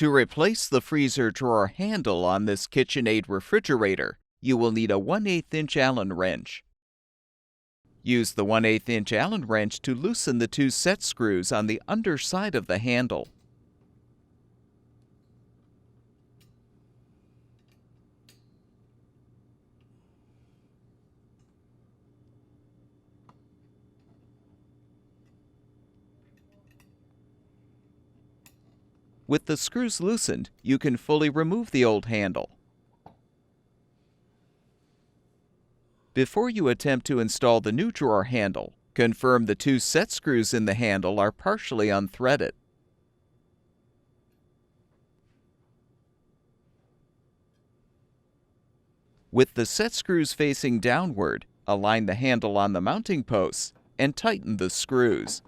To replace the freezer drawer handle on this KitchenAid refrigerator, you will need a 1/8 inch Allen wrench. Use the 1/8 inch Allen wrench to loosen the 2 set screws on the underside of the handle. With the screws loosened, you can fully remove the old handle. Before you attempt to install the new drawer handle, confirm the 2 set screws in the handle are partially unthreaded. With the set screws facing downward, align the handle on the mounting posts and tighten the screws.